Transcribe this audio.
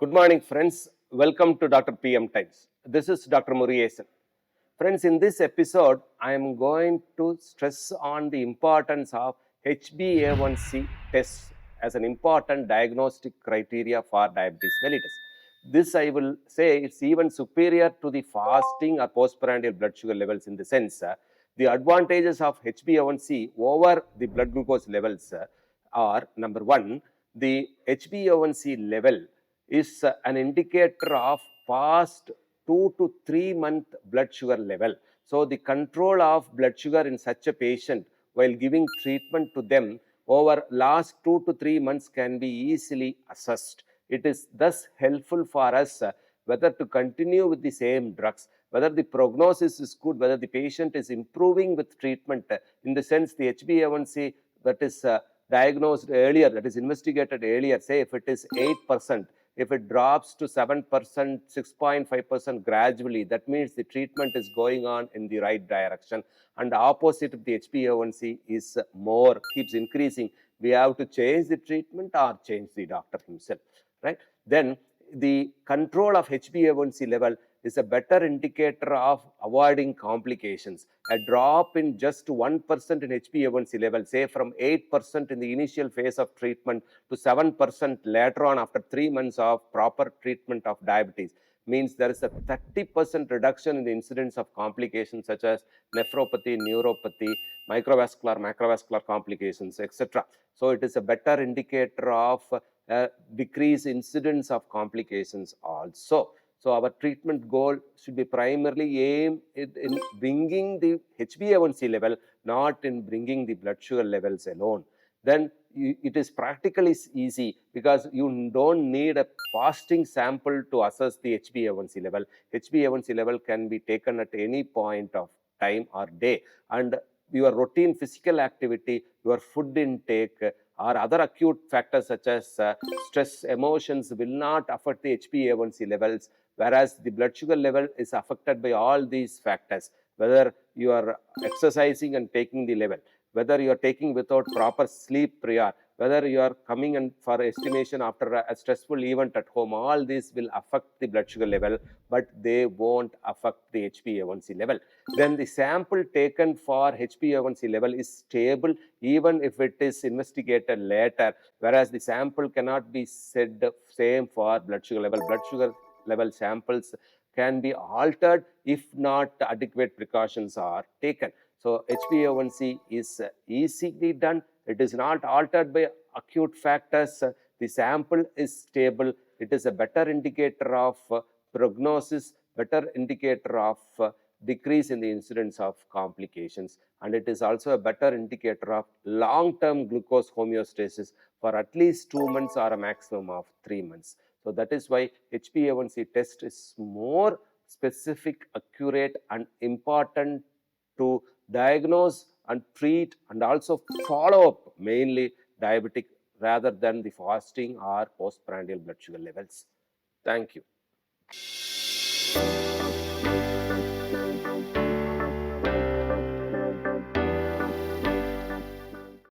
Good morning, friends. Welcome to Dr. PM Times. This is Dr. Murugesan. Friends, in this episode, I am going to stress on the importance of HbA1c tests as an important diagnostic criteria for diabetes mellitus. This, I will say, is even superior to the fasting or postprandial blood sugar levels in the sense the advantages of HbA1c over the blood glucose levels are, number one, the HbA1c level is an indicator of past 2 to 3 month blood sugar level. So, the control of blood sugar in such a patient while giving treatment to them over last 2 to 3 months can be easily assessed. It is thus helpful for us whether to continue with the same drugs, whether the prognosis is good, whether the patient is improving with treatment, in the sense the HbA1c that is diagnosed earlier, that is investigated earlier, say if it is 8%, if it drops to 7%, 6.5% gradually, that means the treatment is going on in the right direction. And the opposite of the HbA1c is more, keeps increasing, we have to change the treatment or change the doctor himself, right? Then the control of HbA1c level is a better indicator of avoiding complications. A drop in just 1% in HbA1c level, say from 8% in the initial phase of treatment to 7% later on after 3 months of proper treatment of diabetes, means there is a 30% reduction in the incidence of complications such as nephropathy, neuropathy, microvascular, macrovascular complications, etc. So, it is a better indicator of decrease incidence of complications also. So, our treatment goal should be primarily aimed in bringing the HbA1c level, not in bringing the blood sugar levels alone. Then it is practically easy because you don't need a fasting sample to assess the HbA1c level. HbA1c level can be taken at any point of time or day, and your routine physical activity, your food intake, or other acute factors such as stress, emotions will not affect the HbA1c levels, whereas the blood sugar level is affected by all these factors, whether you are exercising and taking the level, whether you are taking without proper sleep prior, whether you are coming in for estimation after a stressful event at home, all these will affect the blood sugar level, but they won't affect the HbA1c level. Then the sample taken for HbA1c level is stable even if it is investigated later, whereas the sample cannot be said same for blood sugar level. Blood sugar level samples can be altered if not adequate precautions are taken. So, HbA1c is easily done. It is not altered by acute factors. The sample is stable. It is a better indicator of prognosis, better indicator of decrease in the incidence of complications, and it is also a better indicator of long-term glucose homeostasis for at least 2 months or a maximum of 3 months. So, that is why HbA1c test is more specific, accurate, and important to diagnose and treat and also follow up mainly diabetic rather than the fasting or postprandial blood sugar levels. Thank you.